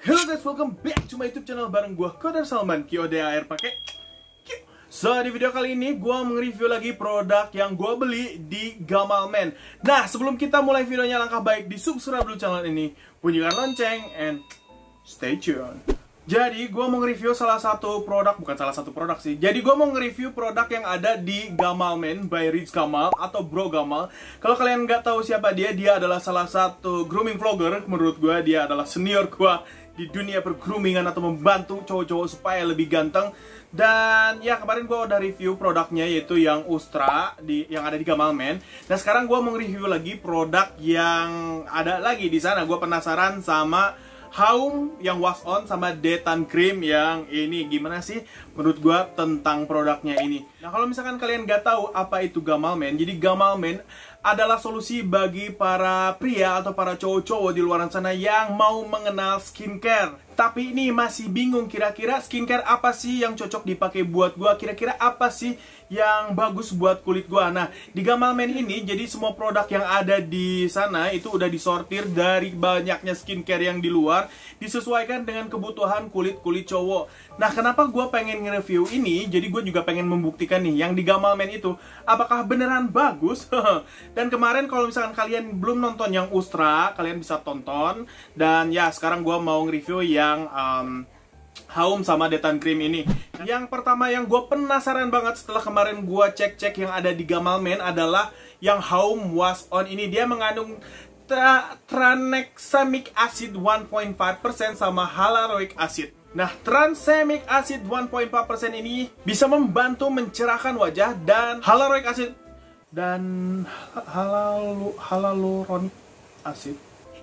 Hello guys, welcome back to my YouTube channel bareng gua Kodar Salman QODAR pakai Q. So, di video kali ini gua nge-review lagi produk yang gua beli di Gamalman. Nah, sebelum kita mulai videonya, langkah baik di subscribe dulu channel ini, bunyikan lonceng, and stay tuned. Jadi, gue mau nge-review salah satu produk, bukan salah satu produk sih. Jadi, gue mau nge-review produk yang ada di Gamalman by Rich Gamal atau Bro Gamal. Kalau kalian nggak tahu siapa dia adalah salah satu grooming vlogger. Menurut gue, dia adalah senior gue di dunia per-groomingan atau membantu cowok-cowok supaya lebih ganteng. Dan ya, kemarin gue udah review produknya, yaitu yang Ustra yang ada di Gamalman. Nah, sekarang gue mau nge-review lagi produk yang ada lagi di sana. Gue penasaran sama Haum yang wash on sama Detan Cream yang ini. Gimana sih menurut gua tentang produknya ini? Nah, kalau misalkan kalian nggak tahu apa itu Gamalman, jadi Gamalman adalah solusi bagi para pria atau para cowok-cowok di luar sana yang mau mengenal skincare, tapi ini masih bingung kira-kira skincare apa sih yang cocok dipakai buat gua, kira-kira apa sih yang bagus buat kulit gua. Nah, di Gamalman ini jadi semua produk yang ada di sana itu udah disortir dari banyaknya skincare yang di luar, disesuaikan dengan kebutuhan kulit cowok. Nah, kenapa gua pengen nge-review ini? Jadi gua juga pengen membuktikan nih yang di Gamalman itu apakah beneran bagus. Dan kemarin kalau misalkan kalian belum nonton yang Ustra, kalian bisa tonton. Dan ya, sekarang gua mau nge-review yang Haum sama Detan Cream ini. Yang pertama yang gue penasaran banget setelah kemarin gue cek-cek yang ada di Gamalman adalah yang Haum Wash On ini. Dia mengandung tranexamic acid 1.5% sama hyaluronic acid. Nah, tranexamic acid 1.5% ini bisa membantu mencerahkan wajah, dan hyaluronic acid dan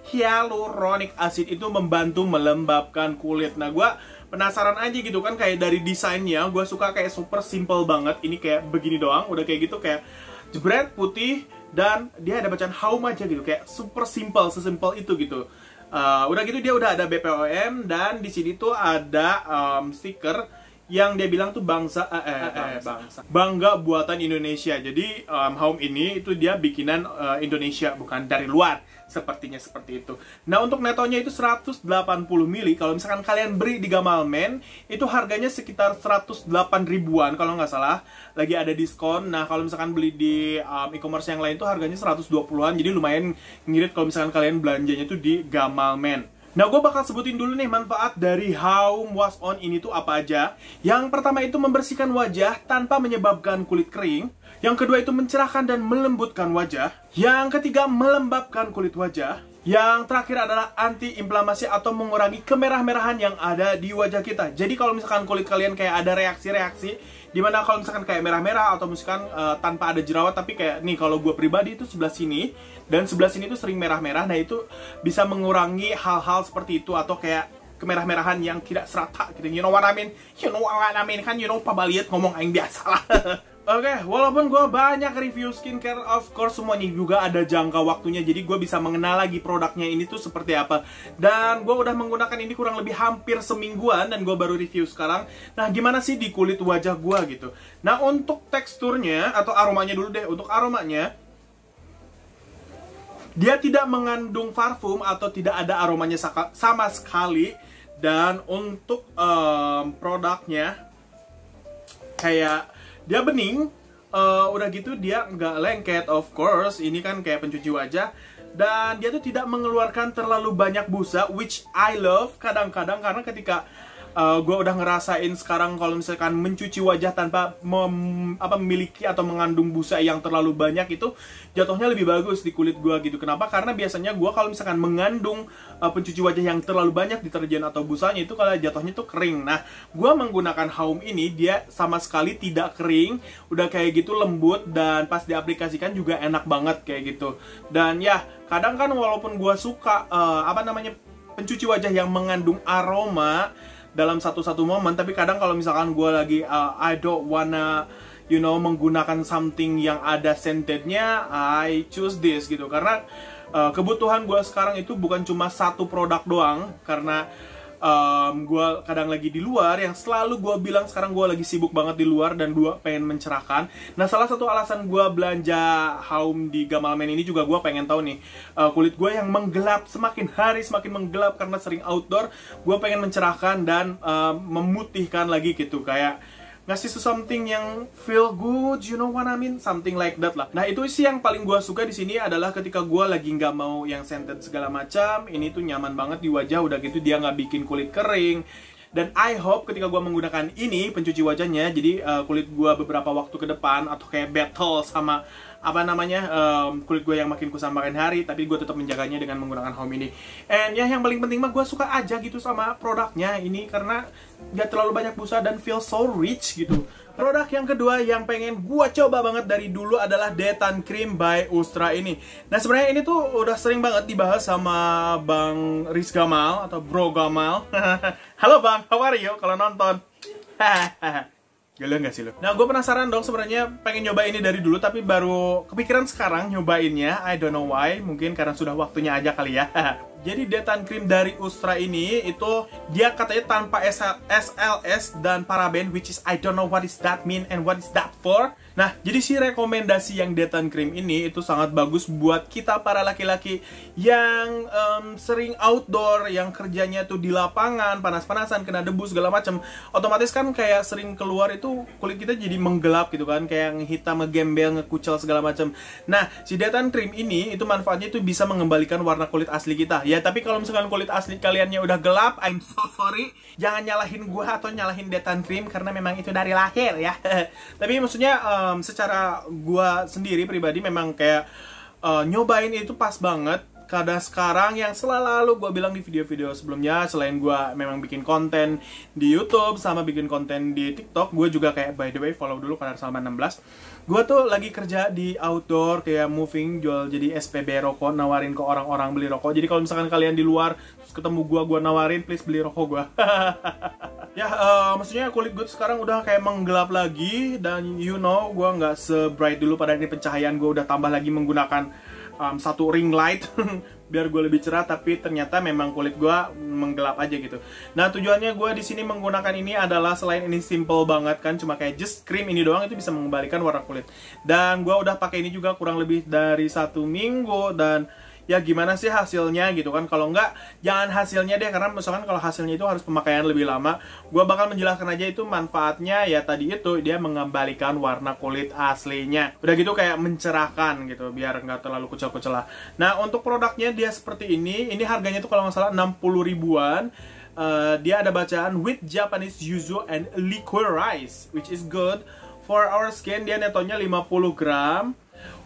hyaluronic acid itu membantu melembabkan kulit. Nah, gue penasaran aja gitu kan, kayak dari desainnya gue suka, kayak super simple banget. Ini kayak begini doang, udah kayak gitu, kayak jebret putih, dan dia ada bacaan Haum aja gitu, kayak super simple, sesimpel itu gitu. Udah gitu dia udah ada BPOM, dan di sini tuh ada stiker yang dia bilang tuh bangga buatan Indonesia. Jadi Haum ini itu dia bikinan Indonesia, bukan dari luar. Sepertinya seperti itu. Nah, untuk netonya itu 180 ml. Kalau misalkan kalian beli di Gamalman, itu harganya sekitar 108 ribuan kalau nggak salah. Lagi ada diskon. Nah, kalau misalkan beli di e-commerce yang lain itu harganya 120-an. Jadi lumayan ngirit kalau misalkan kalian belanjanya itu di Gamalman. Nah, gue bakal sebutin dulu nih manfaat dari Haum Wash On ini tuh apa aja. Yang pertama itu membersihkan wajah tanpa menyebabkan kulit kering. Yang kedua itu mencerahkan dan melembutkan wajah. Yang ketiga melembabkan kulit wajah. Yang terakhir adalah anti-inflamasi atau mengurangi kemerah-merahan yang ada di wajah kita. Jadi kalau misalkan kulit kalian kayak ada reaksi-reaksi, dimana kalau misalkan kayak merah-merah atau misalkan tanpa ada jerawat, tapi kayak nih kalau gue pribadi itu sebelah sini dan sebelah sini tuh sering merah-merah. Nah, itu bisa mengurangi hal-hal seperti itu, atau kayak kemerah-merahan yang tidak serata gitu. You know what I mean? You know what I mean kan, you know, pabaliet ngomong aing biasa lah. Oke, walaupun gue banyak review skincare, of course semuanya juga ada jangka waktunya. Jadi gue bisa mengenal lagi produknya ini tuh seperti apa. Dan gue udah menggunakan ini kurang lebih hampir semingguan, dan gue baru review sekarang. Nah, gimana sih di kulit wajah gue gitu. Nah, untuk teksturnya atau aromanya dulu deh. Untuk aromanya, dia tidak mengandung parfum atau tidak ada aromanya sama sekali. Dan untuk produknya kayak dia bening, udah gitu dia nggak lengket, of course. Ini kan kayak pencuci wajah. Dan dia tuh tidak mengeluarkan terlalu banyak busa, which I love kadang-kadang. Karena ketika gue udah ngerasain sekarang kalau misalkan mencuci wajah tanpa memiliki atau mengandung busa yang terlalu banyak, itu jatuhnya lebih bagus di kulit gue gitu. Kenapa? Karena biasanya gue kalau misalkan mengandung pencuci wajah yang terlalu banyak deterjen atau busanya, itu kalau jatuhnya tuh kering. Nah, gue menggunakan Haum ini, dia sama sekali tidak kering, udah kayak gitu lembut, dan pas diaplikasikan juga enak banget kayak gitu. Dan ya, kadang kan walaupun gue suka pencuci wajah yang mengandung aroma dalam satu momen, tapi kadang kalau misalkan gue lagi I don't wanna menggunakan something yang ada scentednya, I choose this gitu. Karena kebutuhan gue sekarang itu bukan cuma satu produk doang. Karena gue kadang lagi di luar, yang selalu gue bilang sekarang gue lagi sibuk banget di luar dan gue pengen mencerahkan. Nah, salah satu alasan gue belanja Home di Gamal Man ini juga gue pengen tahu nih, kulit gue yang menggelap semakin hari semakin menggelap karena sering outdoor. Gue pengen mencerahkan dan memutihkan lagi gitu, kayak ngasih something yang feel good, you know what I mean, something like that lah. Nah, itu sih yang paling gue suka di sini adalah ketika gue lagi nggak mau yang scented segala macam, ini tuh nyaman banget di wajah, udah gitu dia nggak bikin kulit kering. Dan I hope ketika gue menggunakan ini pencuci wajahnya, jadi kulit gue beberapa waktu ke depan atau kayak battle sama apa namanya kulit gue yang makin kusam makin hari, tapi gue tetap menjaganya dengan menggunakan Home ini. And ya, yang paling penting mah gue suka aja gitu sama produknya ini karena gak terlalu banyak busa dan feel so rich gitu. Produk yang kedua yang pengen gue coba banget dari dulu adalah Detan Cream by Ustra ini. Nah, sebenarnya ini tuh udah sering banget dibahas sama Bang Riz Gamal atau Bro Gamal. Halo Bang, how are you kalau nonton? Gila nggak sih lo? Nah, gue penasaran dong sebenarnya, pengen nyoba ini dari dulu tapi baru kepikiran sekarang nyobainnya. I don't know why, mungkin karena sudah waktunya aja kali ya. Jadi Detan Cream dari Ustra ini itu dia katanya tanpa SLS dan paraben, which is I don't know what is that mean and what is that for. Nah, jadi si rekomendasi yang Detan Cream ini itu sangat bagus buat kita para laki-laki yang sering outdoor, yang kerjanya tuh di lapangan, panas-panasan, kena debu segala macam. Otomatis kan kayak sering keluar itu kulit kita jadi menggelap gitu kan, kayak yang hitam, ngegembel, ngekucel segala macam. Nah, si Detan Cream ini itu manfaatnya itu bisa mengembalikan warna kulit asli kita. Ya, tapi kalau misalkan kulit asli kaliannya udah gelap, I'm so sorry. Jangan nyalahin gua atau nyalahin Detan Cream karena memang itu dari lahir ya. Tapi maksudnya secara gua sendiri pribadi memang kayak nyobain itu pas banget. Karena sekarang yang selalu gue bilang di video-video sebelumnya, selain gue memang bikin konten di YouTube sama bikin konten di TikTok, gue juga kayak, by the way, follow dulu Kadar Salman 16. Gue tuh lagi kerja di outdoor, kayak moving, jual jadi SPB rokok, nawarin ke orang-orang beli rokok. Jadi kalau misalkan kalian di luar, terus ketemu gue nawarin, please beli rokok gue. Ya, maksudnya kulit gue sekarang udah kayak menggelap lagi, dan you know, gue nggak se-bright dulu. Pada ini pencahayaan gue udah tambah lagi menggunakan satu ring light biar gue lebih cerah, tapi ternyata memang kulit gue menggelap aja gitu. Nah, tujuannya gue di sini menggunakan ini adalah selain ini simple banget kan, cuma kayak just cream ini doang itu bisa mengembalikan warna kulit. Dan gue udah pakai ini juga kurang lebih dari 1 minggu dan ya gimana sih hasilnya gitu kan. Kalau enggak, jangan hasilnya deh, karena misalkan kalau hasilnya itu harus pemakaian lebih lama. Gue bakal menjelaskan aja itu manfaatnya, ya tadi itu dia mengembalikan warna kulit aslinya. Udah gitu kayak mencerahkan gitu, biar nggak terlalu kucel-kucel lah. Nah, untuk produknya dia seperti ini harganya tuh kalau nggak salah 60 ribuan. Dia ada bacaan with Japanese yuzu and liquorize, which is good for our skin. Dia netonya 50 gram.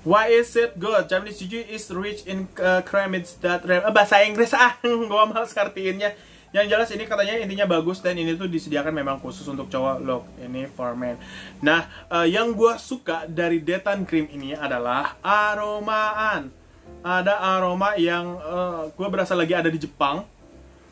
Why is it good? Japanese yuzu is rich in cremins that bahasa Inggris gua males ngartiinnya. Yang jelas ini katanya intinya bagus, dan ini tuh disediakan memang khusus untuk cowok. Look, ini for men. Nah, yang gua suka dari Detan Cream ini adalah aromaan. Ada aroma yang gua berasa lagi ada di Jepang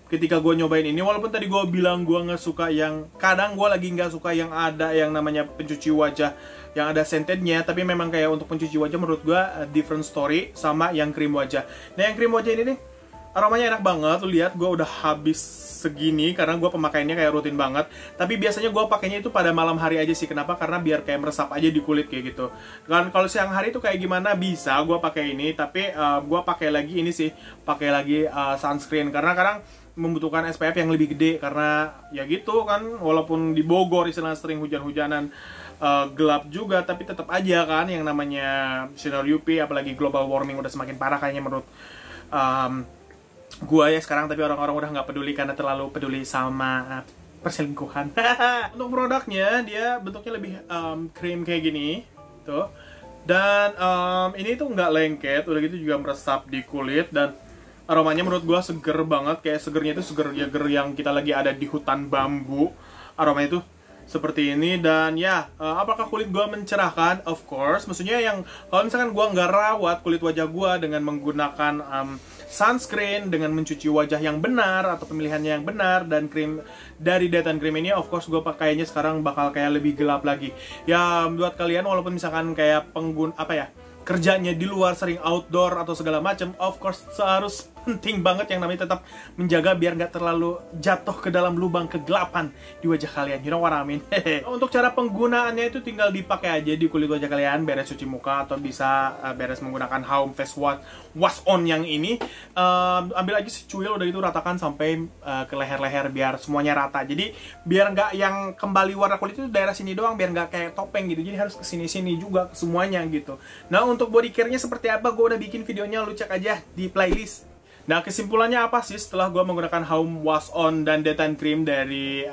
ketika gue nyobain ini. Walaupun tadi gue bilang gue nggak suka yang, kadang gue lagi nggak suka yang ada yang namanya pencuci wajah yang ada scentednya, tapi memang kayak untuk pencuci wajah menurut gue different story sama yang krim wajah. Nah, yang krim wajah ini nih aromanya enak banget. Lu lihat, gue udah habis segini karena gue pemakaiannya kayak rutin banget. Tapi biasanya gue pakainya itu pada malam hari aja sih. Kenapa? Karena biar kayak meresap aja di kulit kayak gitu. Kan kalau siang hari itu kayak gimana bisa gue pakai ini, tapi gue pakai lagi ini sih, pakai lagi sunscreen karena kadang membutuhkan SPF yang lebih gede, karena ya gitu kan, walaupun di Bogor istilah sering hujan-hujanan, gelap juga, tapi tetap aja kan yang namanya sinar UV, apalagi global warming udah semakin parah kayaknya menurut gua ya sekarang. Tapi orang-orang udah nggak peduli karena terlalu peduli sama perselingkuhan. Untuk produknya dia bentuknya lebih krim kayak gini tuh, dan ini tuh nggak lengket, udah gitu juga meresap di kulit, dan aromanya menurut gua seger banget. Kayak segernya itu seger yang kita lagi ada di hutan bambu. Aromanya itu seperti ini. Dan ya, apakah kulit gua mencerahkan? Of course. Maksudnya yang kalau misalkan gua nggak rawat kulit wajah gua dengan menggunakan sunscreen, dengan mencuci wajah yang benar atau pemilihannya yang benar, dan krim dari Detan Cream ini, of course gua pakainya sekarang bakal kayak lebih gelap lagi. Ya, buat kalian walaupun misalkan kayak kerjanya di luar, sering outdoor atau segala macam, of course harus penting banget yang namanya tetap menjaga biar nggak terlalu jatuh ke dalam lubang kegelapan di wajah kalian. You know what I mean? Untuk cara penggunaannya itu tinggal dipakai aja di kulit wajah kalian, beres cuci muka atau bisa beres menggunakan Home Face Wash On yang ini. Ambil aja si cuil udah itu ratakan sampai ke leher-leher biar semuanya rata. Jadi biar nggak yang kembali warna kulit itu daerah sini doang, biar nggak kayak topeng gitu. Jadi harus kesini-sini juga semuanya gitu. Nah untuk body care-nya seperti apa, gue udah bikin videonya, lu cek aja di playlist. Nah kesimpulannya apa sih setelah gue menggunakan Home Wash On dan Daytime Cream dari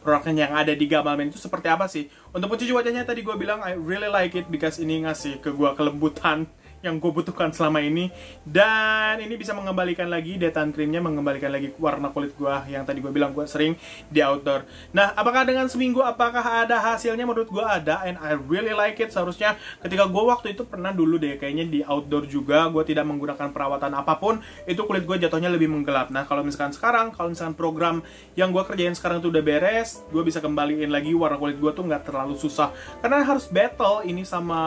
produknya yang ada di Gamal Men itu seperti apa sih? Untuk pencuci wajahnya tadi gue bilang I really like it because ini ngasih ke gue kelembutan yang gue butuhkan selama ini, dan ini bisa mengembalikan lagi Daytime Creamnya, mengembalikan lagi warna kulit gue yang tadi gue bilang gue sering di outdoor. Nah apakah dengan seminggu apakah ada hasilnya? Menurut gue ada, and I really like it. Seharusnya ketika gue waktu itu pernah dulu deh kayaknya di outdoor juga, gue tidak menggunakan perawatan apapun, itu kulit gue jatuhnya lebih menggelap. Nah kalau misalkan sekarang, kalau misalkan program yang gue kerjain sekarang itu udah beres, gue bisa kembaliin lagi warna kulit gue tuh nggak terlalu susah, karena harus battle ini sama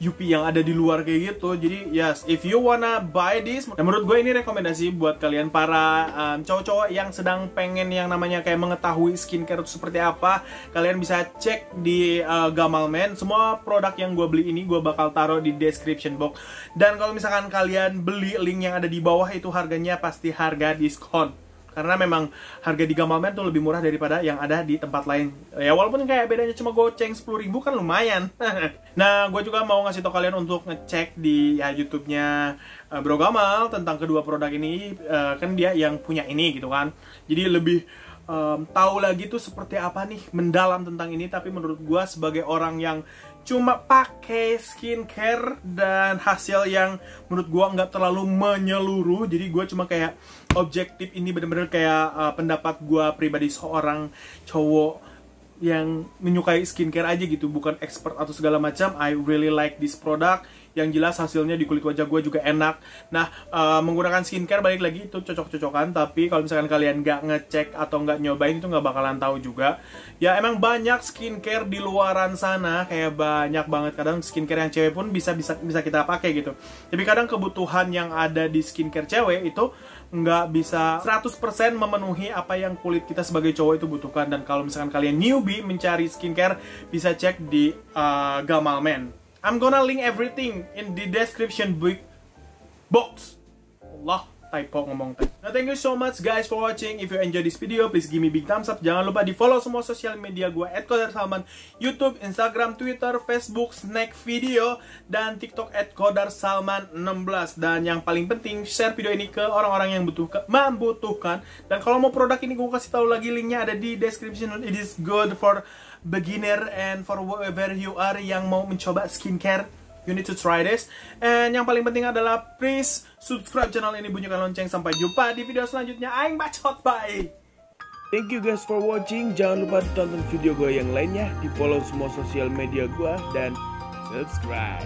UP yang ada di luar kayak gitu. Jadi yes, if you wanna buy this, nah, menurut gue ini rekomendasi buat kalian para cowok-cowok yang sedang pengen yang namanya kayak mengetahui skincare itu seperti apa. Kalian bisa cek di Gamal Men. Semua produk yang gue beli ini gue bakal taruh di description box. Dan kalau misalkan kalian beli, link yang ada di bawah itu harganya pasti harga diskon. Karena memang harga di Gamal Men tuh lebih murah daripada yang ada di tempat lain. Ya walaupun kayak bedanya cuma goceng 10.000 kan lumayan. Nah gue juga mau ngasih tau kalian untuk ngecek di YouTube-nya Bro Gamal tentang kedua produk ini. Kan dia yang punya ini gitu kan. Jadi lebih tahu lagi tuh seperti apa nih, mendalam tentang ini. Tapi menurut gue sebagai orang yang cuma pakai skincare dan hasil yang menurut gue nggak terlalu menyeluruh, jadi gue cuma kayak objektif, ini bener-bener kayak pendapat gue pribadi seorang cowok yang menyukai skincare aja gitu, bukan expert atau segala macam. I really like this product. Yang jelas hasilnya di kulit wajah gue juga enak. Nah, menggunakan skincare balik lagi itu cocok-cocokan. Tapi kalau misalkan kalian nggak ngecek atau nggak nyobain itu nggak bakalan tahu juga. Ya emang banyak skincare di luaran sana, kayak banyak banget. Kadang skincare yang cewek pun bisa kita pakai gitu. Tapi kadang kebutuhan yang ada di skincare cewek itu nggak bisa 100% memenuhi apa yang kulit kita sebagai cowok itu butuhkan. Dan kalau misalkan kalian newbie mencari skincare, bisa cek di Gamal Men. I'm gonna link everything in the description box. Allah, typo ngomong tadi. Nah, thank you so much guys for watching. If you enjoy this video, please give me big thumbs up. Jangan lupa di follow semua sosial media gue @kodarsalman, YouTube, Instagram, Twitter, Facebook, Snack Video, dan TikTok @kodarsalman16. Dan yang paling penting, share video ini ke orang-orang yang membutuhkan. Dan kalau mau produk ini gue kasih tahu lagi, linknya ada di description. It is good for beginner and for whoever you are yang mau mencoba skincare. You need to try this. And yang paling penting adalah please subscribe channel ini, bunyikan lonceng. Sampai jumpa di video selanjutnya. Aing bacot, bye. Thank you guys for watching. Jangan lupa tonton video gue yang lainnya, di follow semua sosial media gue, dan subscribe.